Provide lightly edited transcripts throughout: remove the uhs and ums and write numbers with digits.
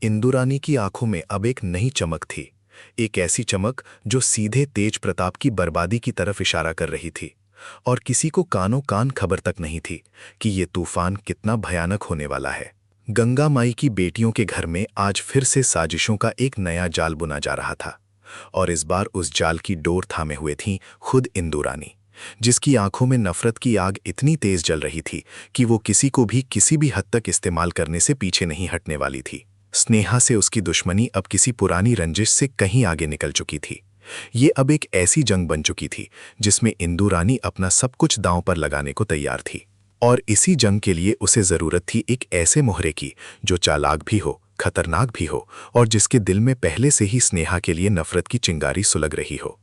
इंदुरानी की आंखों में अब एक नई चमक थी। एक ऐसी चमक जो सीधे तेज प्रताप की बर्बादी की तरफ इशारा कर रही थी। और किसी को कानों कान खबर तक नहीं थी कि ये तूफान कितना भयानक होने वाला है। गंगा माई की बेटियों के घर में आज फिर से साजिशों का एक नया जाल बुना जा रहा था। और इस बार उस जाल की डोर थामे हुए थीं खुद इंदुरानी, जिसकी आंखों में नफरत की आग इतनी तेज जल रही थी कि वो किसी को भी किसी भी हद तक इस्तेमाल करने से पीछे नहीं हटने वाली थी। स्नेहा से उसकी दुश्मनी अब किसी पुरानी रंजिश से कहीं आगे निकल चुकी थी। ये अब एक ऐसी जंग बन चुकी थी जिसमें इंदुरानी अपना सब कुछ दांव पर लगाने को तैयार थी। और इसी जंग के लिए उसे जरूरत थी एक ऐसे मोहरे की जो चालाक भी हो, खतरनाक भी हो और जिसके दिल में पहले से ही स्नेहा के लिए नफरत की चिंगारी सुलग रही हो।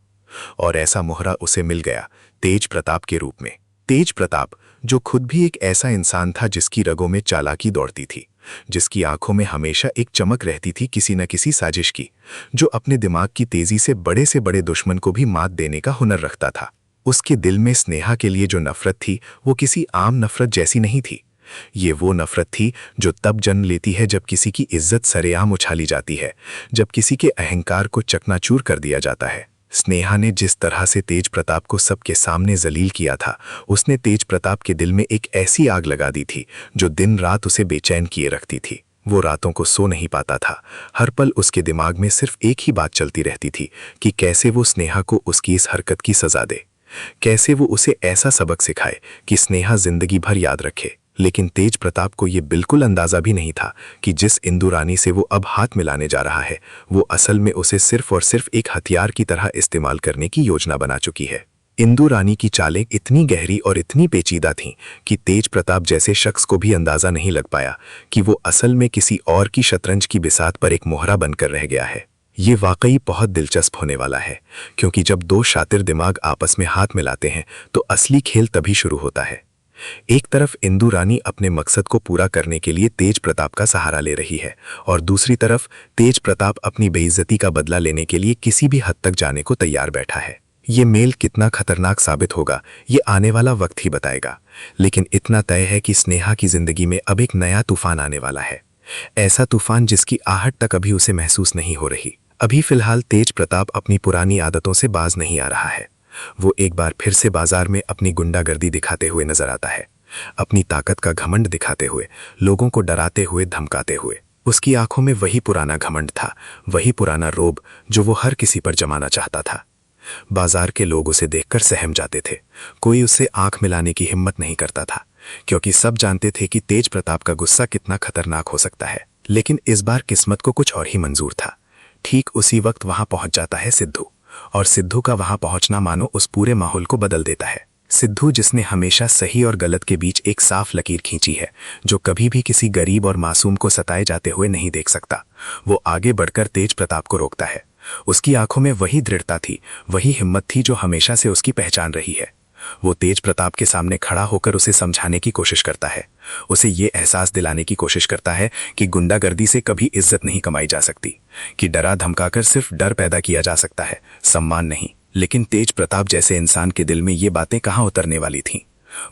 और ऐसा मोहरा उसे मिल गया तेज प्रताप के रूप में। तेज प्रताप, जो खुद भी एक ऐसा इंसान था जिसकी रगों में चालाकी दौड़ती थी, जिसकी आंखों में हमेशा एक चमक रहती थी किसी न किसी साजिश की, जो अपने दिमाग की तेजी से बड़े दुश्मन को भी मात देने का हुनर रखता था। उसके दिल में स्नेहा के लिए जो नफरत थी वो किसी आम नफरत जैसी नहीं थी। ये वो नफरत थी जो तब जन्म लेती है जब किसी की इज्जत सरेआम उछाली जाती है, जब किसी के अहंकार को चकनाचूर कर दिया जाता है। स्नेहा ने जिस तरह से तेज प्रताप को सबके सामने जलील किया था, उसने तेज प्रताप के दिल में एक ऐसी आग लगा दी थी जो दिन रात उसे बेचैन किए रखती थी। वो रातों को सो नहीं पाता था। हर पल उसके दिमाग में सिर्फ एक ही बात चलती रहती थी कि कैसे वो स्नेहा को उसकी इस हरकत की सजा दे, कैसे वो उसे ऐसा सबक सिखाए कि स्नेहा जिंदगी भर याद रखे। लेकिन तेज प्रताप को यह बिल्कुल अंदाजा भी नहीं था कि जिस इंदुरानी से वो अब हाथ मिलाने जा रहा है, वो असल में उसे सिर्फ और सिर्फ एक हथियार की तरह इस्तेमाल करने की योजना बना चुकी है। इंदुरानी की चालें इतनी गहरी और इतनी पेचीदा थीं कि तेज प्रताप जैसे शख्स को भी अंदाजा नहीं लग पाया कि वो असल में किसी और की शतरंज की बिसात पर एक मोहरा बनकर रह गया है। ये वाकई बहुत दिलचस्प होने वाला है, क्योंकि जब दो शातिर दिमाग आपस में हाथ मिलाते हैं तो असली खेल तभी शुरू होता है। एक तरफ इंदुरानी अपने मकसद को पूरा करने के लिए तेज प्रताप का सहारा ले रही है और दूसरी तरफ तेज प्रताप अपनी बेइज्जती का बदला लेने के लिए किसी भी हद तक जाने को तैयार बैठा है। ये मेल कितना खतरनाक साबित होगा ये आने वाला वक्त ही बताएगा, लेकिन इतना तय है कि स्नेहा की जिंदगी में अब एक नया तूफान आने वाला है। ऐसा तूफान जिसकी आहट तक अभी उसे महसूस नहीं हो रही। अभी फिलहाल तेज प्रताप अपनी पुरानी आदतों से बाज नहीं आ रहा है। वो एक बार फिर से बाजार में अपनी गुंडागर्दी दिखाते हुए नजर आता है, अपनी ताकत का घमंड दिखाते हुए, लोगों को डराते हुए, धमकाते हुए। उसकी आंखों में वही पुराना घमंड था, वही पुराना रोब जो वो हर किसी पर जमाना चाहता था। बाजार के लोग उसे देखकर सहम जाते थे। कोई उससे आंख मिलाने की हिम्मत नहीं करता था, क्योंकि सब जानते थे कि तेज प्रताप का गुस्सा कितना खतरनाक हो सकता है। लेकिन इस बार किस्मत को कुछ और ही मंजूर था। ठीक उसी वक्त वहां पहुंच जाता है सिद्धू, और सिद्धू का वहां पहुंचना मानो उस पूरे माहौल को बदल देता है। सिद्धू, जिसने हमेशा सही और गलत के बीच एक साफ लकीर खींची है, जो कभी भी किसी गरीब और मासूम को सताए जाते हुए नहीं देख सकता, वो आगे बढ़कर तेज प्रताप को रोकता है। उसकी आंखों में वही दृढ़ता थी, वही हिम्मत थी जो हमेशा से उसकी पहचान रही है। वो तेज प्रताप के सामने खड़ा होकर उसे समझाने की कोशिश करता है, उसे ये एहसास दिलाने की कोशिश करता है कि गुंडागर्दी से कभी इज्जत नहीं कमाई जा सकती, कि डरा धमकाकर सिर्फ डर पैदा किया जा सकता है, सम्मान नहीं। लेकिन तेज प्रताप जैसे इंसान के दिल में ये बातें कहाँ उतरने वाली थीं?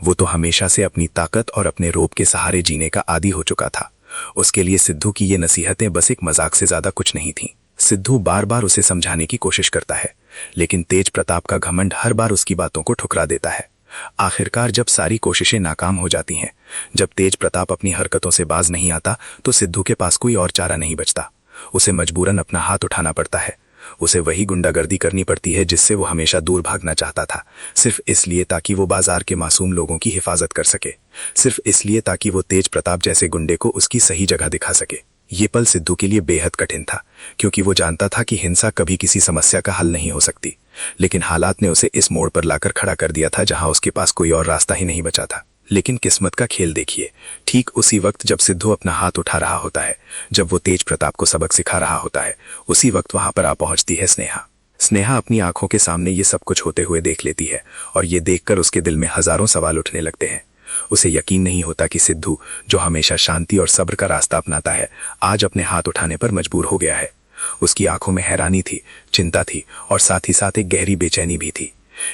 वो तो हमेशा से अपनी ताकत और अपने रोब के सहारे जीने का आदी हो चुका था। उसके लिए सिद्धू की ये नसीहतें बस एक मजाक से ज्यादा कुछ नहीं थीं। सिद्धू बार बार उसे समझाने की कोशिश करता है, लेकिन तेज प्रताप का घमंड हर बार उसकी बातों को ठुकरा देता है। आखिरकार जब सारी कोशिशें नाकाम हो जाती हैं, जब तेज प्रताप अपनी हरकतों से बाज नहीं आता, तो सिद्धू के पास कोई और चारा नहीं बचता। उसे मजबूरन अपना हाथ उठाना पड़ता है। उसे वही गुंडागर्दी करनी पड़ती है जिससे वो हमेशा दूर भागना चाहता था, सिर्फ इसलिए ताकि वो बाजार के मासूम लोगों की हिफाजत कर सके, सिर्फ इसलिए ताकि वो तेज प्रताप जैसे गुंडे को उसकी सही जगह दिखा सके। ये पल सिद्धू के लिए बेहद कठिन था, क्योंकि वो जानता था कि हिंसा कभी किसी समस्या का हल नहीं हो सकती। लेकिन हालात ने उसे इस मोड़ पर लाकर खड़ा कर दिया था जहां उसके पास कोई और रास्ता ही नहीं बचा था। लेकिन किस्मत का खेल देखिए, ठीक उसी वक्त जब सिद्धू अपना हाथ उठा रहा होता है, जब वो तेज प्रताप को सबक सिखा रहा होता है, उसी वक्त वहां पर आ पहुंचती है स्नेहा। स्नेहा अपनी आंखों के सामने ये सब कुछ होते हुए देख लेती है, और ये देखकर उसके दिल में हजारों सवाल उठने लगते हैं। उसे यकीन नहीं होता कि सिद्धू, जो हमेशा शांति और सब्र का रास्ता अपनाता है, आज अपने हाथ उठाने पर मजबूर हो गया है। उसकी आंखों में हैरानी थी, चिंता थी और साथ ही साथ एक गहरी बेचैनी भी थी।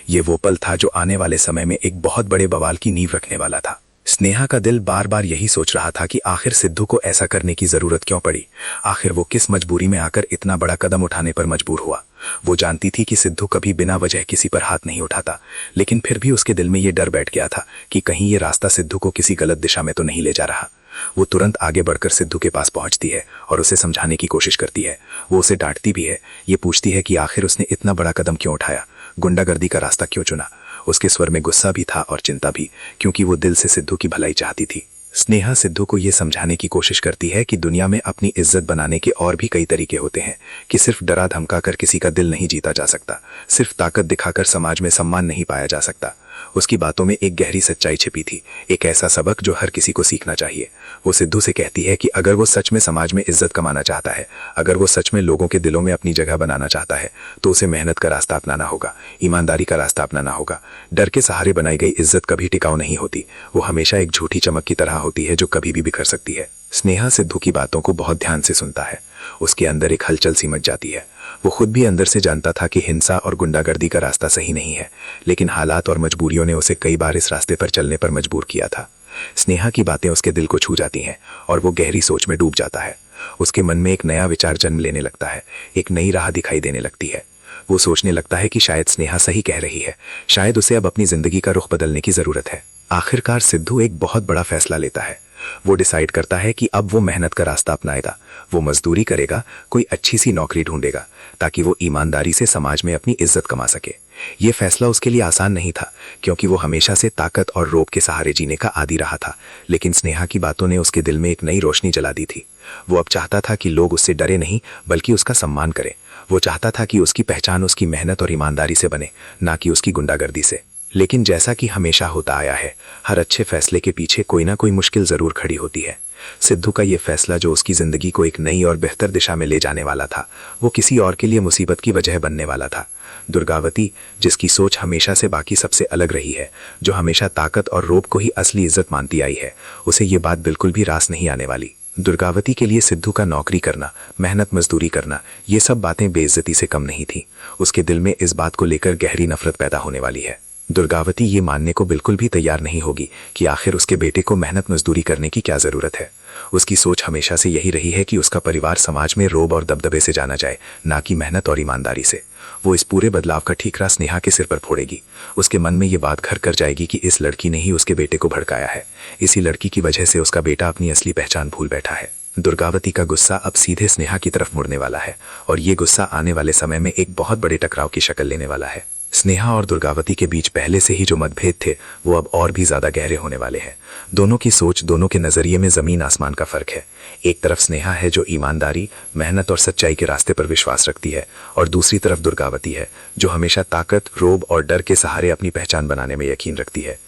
ये वो पल था जो आने वाले समय में एक बहुत बड़े बवाल की नींव रखने वाला था। स्नेहा का दिल बार बार यही सोच रहा था कि आखिर सिद्धू को ऐसा करने की जरूरत क्यों पड़ी। आखिर वो किस मजबूरी में आकर इतना बड़ा कदम उठाने पर मजबूर हुआ। वो जानती थी कि सिद्धू कभी बिना वजह किसी पर हाथ नहीं उठाता, लेकिन फिर भी उसके दिल में ये डर बैठ गया था कि कहीं ये रास्ता सिद्धू को किसी गलत दिशा में तो नहीं ले जा रहा। वो तुरंत आगे बढ़कर सिद्धू के पास पहुंचती है और उसे समझाने की कोशिश करती है। वो उसे डांटती भी है, ये पूछती है कि आखिर उसने इतना बड़ा कदम क्यों उठाया, गुंडागर्दी का रास्ता क्यों चुना। उसके स्वर में गुस्सा भी था और चिंता भी, क्योंकि वो दिल से सिद्धू की भलाई चाहती थी। स्नेहा सिद्धू को ये समझाने की कोशिश करती है कि दुनिया में अपनी इज्जत बनाने के और भी कई तरीके होते हैं, कि सिर्फ डरा धमका कर किसी का दिल नहीं जीता जा सकता, सिर्फ ताकत दिखाकर समाज में सम्मान नहीं पाया जा सकता। उसकी बातों में एक गहरी सच्चाई छिपी थी, एक ऐसा सबक जो हर किसी को सीखना चाहिए। वो सिद्धू से कहती है कि अगर वो सच में समाज में इज्जत कमाना चाहता है, अगर वो सच में लोगों के दिलों में अपनी जगह बनाना चाहता है, तो उसे मेहनत का रास्ता अपनाना होगा, ईमानदारी का रास्ता अपनाना होगा। डर के सहारे बनाई गई इज्जत कभी टिकाऊ नहीं होती, वो हमेशा एक झूठी चमक की तरह होती है जो कभी भी बिखर सकती है। स्नेहा सिद्धू की बातों को बहुत ध्यान से सुनता है। उसके अंदर एक हलचल सी मच जाती है। वो खुद भी अंदर से जानता था कि हिंसा और गुंडागर्दी का रास्ता सही नहीं है, लेकिन हालात और मजबूरियों ने उसे कई बार इस रास्ते पर चलने पर मजबूर किया था। स्नेहा की बातें उसके दिल को छू जाती हैं और वो गहरी सोच में डूब जाता है। उसके मन में एक नया विचार जन्म लेने लगता है, एक नई राह दिखाई देने लगती है। वो सोचने लगता है कि शायद स्नेहा सही कह रही है, शायद उसे अब अपनी जिंदगी का रुख बदलने की जरूरत है। आखिरकार सिद्धू एक बहुत बड़ा फैसला लेता है। वो डिसाइड करता है कि अब वो मेहनत का रास्ता अपनाएगा, वो मजदूरी करेगा, कोई अच्छी सी नौकरी ढूंढेगा, ताकि वो ईमानदारी से समाज में अपनी इज्जत कमा सके। ये फैसला उसके लिए आसान नहीं था, क्योंकि वो हमेशा से ताकत और रोब के सहारे जीने का आदी रहा था, लेकिन स्नेहा की बातों ने उसके दिल में एक नई रोशनी जला दी थी। वो अब चाहता था कि लोग उससे डरे नहीं, बल्कि उसका सम्मान करें। वो चाहता था कि उसकी पहचान उसकी मेहनत और ईमानदारी से बने, ना कि उसकी गुंडागर्दी से। लेकिन जैसा कि हमेशा होता आया है, हर अच्छे फैसले के पीछे कोई ना कोई मुश्किल जरूर खड़ी होती है। सिद्धू का ये फैसला, जो उसकी जिंदगी को एक नई और बेहतर दिशा में ले जाने वाला था, वो किसी और के लिए मुसीबत की वजह बनने वाला था। दुर्गावती, जिसकी सोच हमेशा से बाकी सबसे अलग रही है, जो हमेशा ताकत और रोब को ही असली इज्जत मानती आई है, उसे ये बात बिल्कुल भी रास नहीं आने वाली। दुर्गावती के लिए सिद्धू का नौकरी करना, मेहनत मजदूरी करना, ये सब बातें बेइज्जती से कम नहीं थी। उसके दिल में इस बात को लेकर गहरी नफरत पैदा होने वाली है। दुर्गावती ये मानने को बिल्कुल भी तैयार नहीं होगी कि आखिर उसके बेटे को मेहनत मजदूरी करने की क्या जरूरत है। उसकी सोच हमेशा से यही रही है कि उसका परिवार समाज में रोब और दबदबे से जाना जाए, ना कि मेहनत और ईमानदारी से। वो इस पूरे बदलाव का ठीकरा स्नेहा के सिर पर फोड़ेगी। उसके मन में ये बात घर कर जाएगी कि इस लड़की ने ही उसके बेटे को भड़काया है। इसी लड़की की वजह से उसका बेटा अपनी असली पहचान भूल बैठा है। दुर्गावती का गुस्सा अब सीधे स्नेहा की तरफ मुड़ने वाला है, और ये गुस्सा आने वाले समय में एक बहुत बड़े टकराव की शक्ल लेने वाला है। स्नेहा और दुर्गावती के बीच पहले से ही जो मतभेद थे, वो अब और भी ज्यादा गहरे होने वाले हैं। दोनों की सोच, दोनों के नजरिए में जमीन आसमान का फर्क है। एक तरफ स्नेहा है जो ईमानदारी, मेहनत और सच्चाई के रास्ते पर विश्वास रखती है, और दूसरी तरफ दुर्गावती है जो हमेशा ताकत, रोब और डर के सहारे अपनी पहचान बनाने में यकीन रखती है।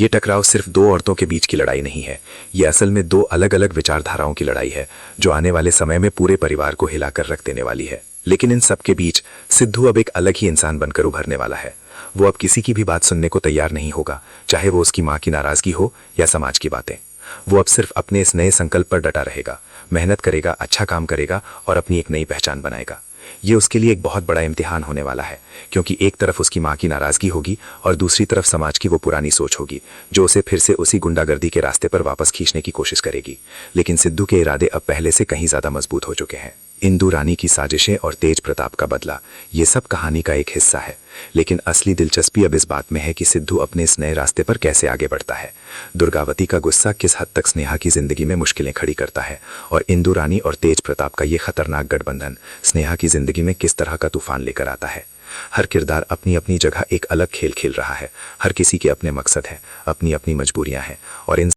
ये टकराव सिर्फ दो औरतों के बीच की लड़ाई नहीं है, ये असल में दो अलग अलग विचारधाराओं की लड़ाई है, जो आने वाले समय में पूरे परिवार को हिलाकर रख देने वाली है। लेकिन इन सब के बीच सिद्धू अब एक अलग ही इंसान बनकर उभरने वाला है। वो अब किसी की भी बात सुनने को तैयार नहीं होगा, चाहे वो उसकी माँ की नाराजगी हो या समाज की बातें। वो अब सिर्फ अपने इस नए संकल्प पर डटा रहेगा, मेहनत करेगा, अच्छा काम करेगा और अपनी एक नई पहचान बनाएगा। ये उसके लिए एक बहुत बड़ा इम्तिहान होने वाला है, क्योंकि एक तरफ उसकी माँ की नाराजगी होगी और दूसरी तरफ समाज की वो पुरानी सोच होगी, जो उसे फिर से उसी गुंडागर्दी के रास्ते पर वापस खींचने की कोशिश करेगी। लेकिन सिद्धू के इरादे अब पहले से कहीं ज्यादा मजबूत हो चुके हैं। इंदु रानी की साजिशें और तेज प्रताप का बदला, ये सब कहानी का एक हिस्सा है। लेकिन असली दिलचस्पी अब इस बात में है कि सिद्धू अपने इस नए रास्ते पर कैसे आगे बढ़ता है। दुर्गावती का गुस्सा किस हद तक स्नेहा की जिंदगी में मुश्किलें खड़ी करता है, और इंदु रानी और तेज प्रताप का ये खतरनाक गठबंधन स्नेहा की जिंदगी में किस तरह का तूफान लेकर आता है। हर किरदार अपनी अपनी जगह एक अलग खेल खेल रहा है। हर किसी के अपने मकसद हैं, अपनी अपनी मजबूरियां हैं, और इन